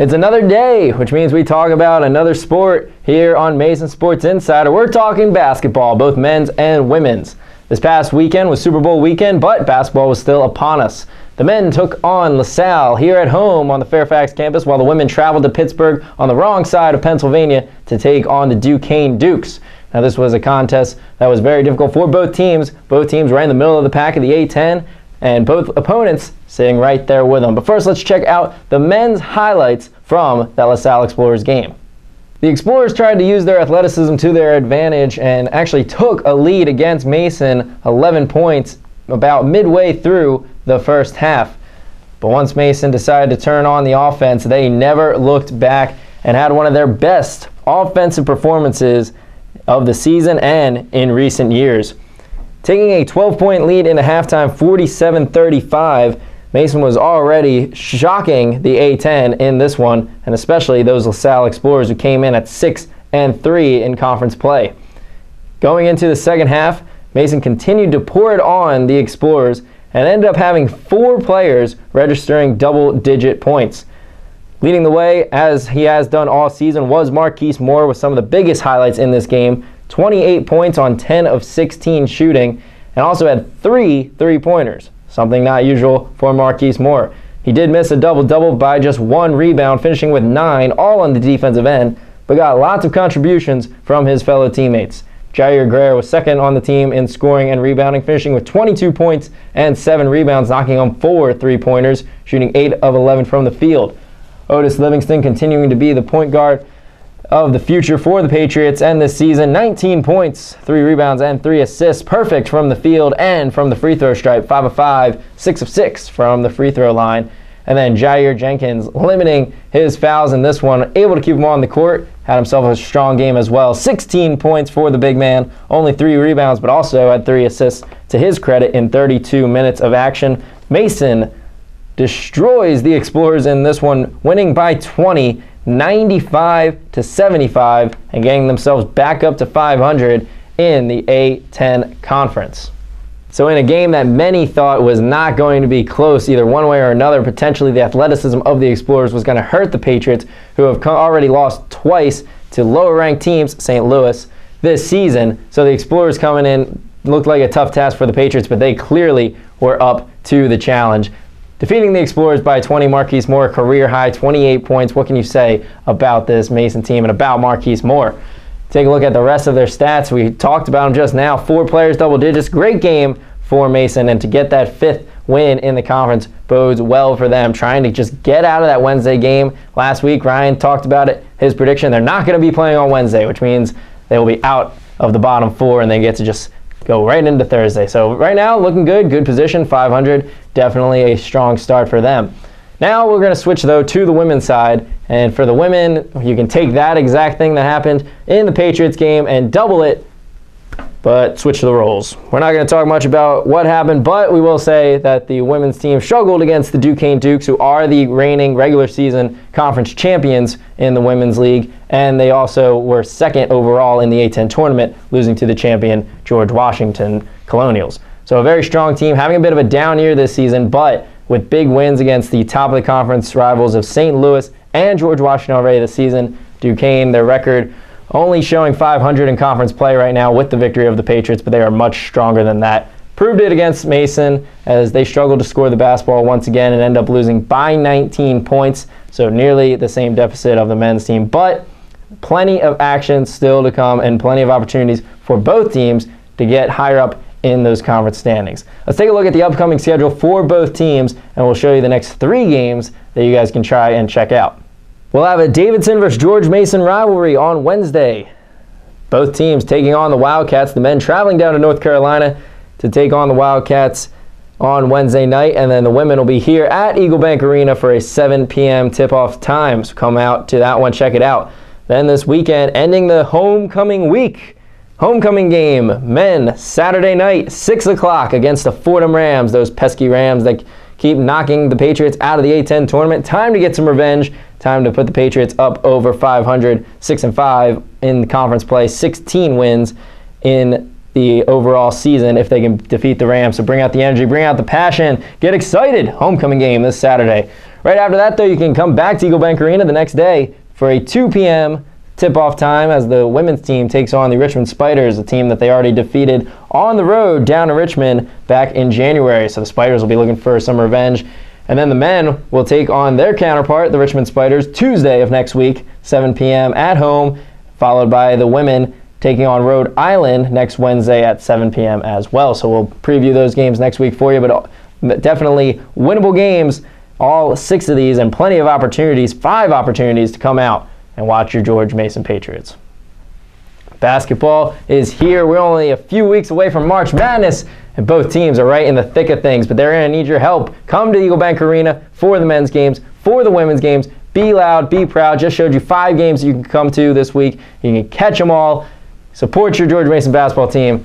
It's another day, which means we talk about another sport here on Mason Sports Insider. We're talking basketball, both men's and women's. This past weekend was Super Bowl weekend, but basketball was still upon us. The men took on LaSalle here at home on the Fairfax campus, while the women traveled to Pittsburgh on the wrong side of Pennsylvania to take on the Duquesne Dukes. Now, this was a contest that was very difficult for both teams. Both teams were in the middle of the pack of the A-10, and both opponents sitting right there with them. But first, let's check out the men's highlights from that LaSalle Explorers game. The Explorers tried to use their athleticism to their advantage and actually took a lead against Mason, 11 points, about midway through the first half. But once Mason decided to turn on the offense, they never looked back and had one of their best offensive performances of the season and in recent years. Taking a 12-point lead into halftime, 47-35, Mason was already shocking the A-10 in this one, and especially those LaSalle Explorers who came in at 6-3 in conference play. Going into the second half, Mason continued to pour it on the Explorers and ended up having 4 players registering double-digit points. Leading the way, as he has done all season, was Marquise Moore with some of the biggest highlights in this game. 28 points on 10 of 16 shooting, and also had 3 three-pointers, something not usual for Marquise Moore. He did miss a double-double by just 1 rebound, finishing with 9, all on the defensive end, but got lots of contributions from his fellow teammates. Jair Greer was second on the team in scoring and rebounding, finishing with 22 points and 7 rebounds, knocking home 4 three-pointers, shooting 8 of 11 from the field. Otis Livingston continuing to be the point guard of the future for the Patriots, and this season 19 points, 3 rebounds, and 3 assists, perfect from the field and from the free throw stripe, 5 of 5, 6 of 6 from the free throw line. And then Jair Jenkins limiting his fouls in this one, able to keep him on the court, had himself a strong game as well. 16 points for the big man, only 3 rebounds, but also had 3 assists to his credit in 32 minutes of action. Mason destroys the Explorers in this one, winning by 20, 95-75, and getting themselves back up to 500 in the A-10 conference. So in a game that many thought was not going to be close either one way or another, potentially the athleticism of the Explorers was going to hurt the Patriots, who have already lost twice to lower-ranked teams, St. Louis, this season. So the Explorers coming in looked like a tough task for the Patriots, but they clearly were up to the challenge. Defeating the Explorers by 20, Marquise Moore, career high, 28 points. What can you say about this Mason team and about Marquise Moore? Take a look at the rest of their stats. We talked about them just now. 4 players, double digits. Great game for Mason, and to get that 5th win in the conference bodes well for them, trying to just get out of that Wednesday game. Last week, Ryan talked about it, his prediction. They're not going to be playing on Wednesday, which means they will be out of the bottom 4, and they get to just go right into Thursday. So right now, looking good, good position, 500, definitely a strong start for them. Now we're going to switch, though, to the women's side. And for the women, you can take that exact thing that happened in the Patriots game and double it, but switch the roles. We're not going to talk much about what happened, but we will say that the women's team struggled against the Duquesne Dukes, who are the reigning regular season conference champions in the women's league, and they also were 2nd overall in the A-10 tournament, losing to the champion George Washington Colonials. So a very strong team, having a bit of a down year this season, but with big wins against the top of the conference rivals of St. Louis and George Washington already this season. Duquesne, their record only showing 500 in conference play right now with the victory of the Patriots, but they are much stronger than that. Proved it against Mason as they struggled to score the basketball once again and end up losing by 19 points, so nearly the same deficit of the men's team. But plenty of action still to come and plenty of opportunities for both teams to get higher up in those conference standings. Let's take a look at the upcoming schedule for both teams, and we'll show you the next 3 games that you guys can try and check out. We'll have a Davidson versus George Mason rivalry on Wednesday. Both teams taking on the Wildcats, the men traveling down to North Carolina to take on the Wildcats on Wednesday night, and then the women will be here at Eagle Bank Arena for a 7 p.m. tip-off time. So come out to that one, check it out. Then this weekend, ending the homecoming week, homecoming game, men, Saturday night, 6 o'clock against the Fordham Rams, those pesky Rams that keep knocking the Patriots out of the A-10 tournament. Time to get some revenge. Time to put the Patriots up over 500, 6-5 in conference play, 16 wins in the overall season if they can defeat the Rams. So bring out the energy, bring out the passion, get excited. Homecoming game this Saturday. Right after that, though, you can come back to Eagle Bank Arena the next day for a 2 p.m. tip-off time as the women's team takes on the Richmond Spiders, a team that they already defeated on the road down to Richmond back in January. So the Spiders will be looking for some revenge. And then the men will take on their counterpart, the Richmond Spiders, Tuesday of next week, 7 p.m. at home, followed by the women taking on Rhode Island next Wednesday at 7 p.m. as well. So we'll preview those games next week for you, but definitely winnable games, all 6 of these, and plenty of opportunities, 5 opportunities to come out and watch your George Mason Patriots. Basketball is here. We're only a few weeks away from March Madness, and both teams are right in the thick of things, but they're going to need your help. Come to Eagle Bank Arena for the men's games, for the women's games. Be loud, be proud. Just showed you 5 games you can come to this week. You can catch them all. Support your George Mason basketball team.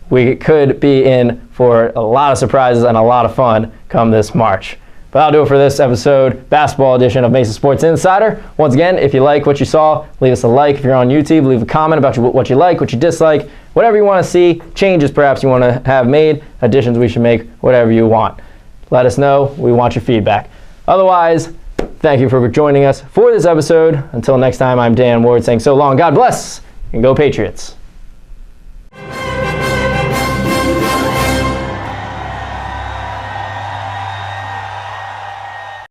We could be in for a lot of surprises and a lot of fun come this March. But that'll do it for this episode, basketball edition of Mason Sports Insider. Once again, if you like what you saw, leave us a like. If you're on YouTube, leave a comment about what you like, what you dislike, whatever you want to see, changes perhaps you want to have made, additions we should make, whatever you want. Let us know. We want your feedback. Otherwise, thank you for joining us for this episode. Until next time, I'm Dan Ward saying so long, God bless, and go Patriots.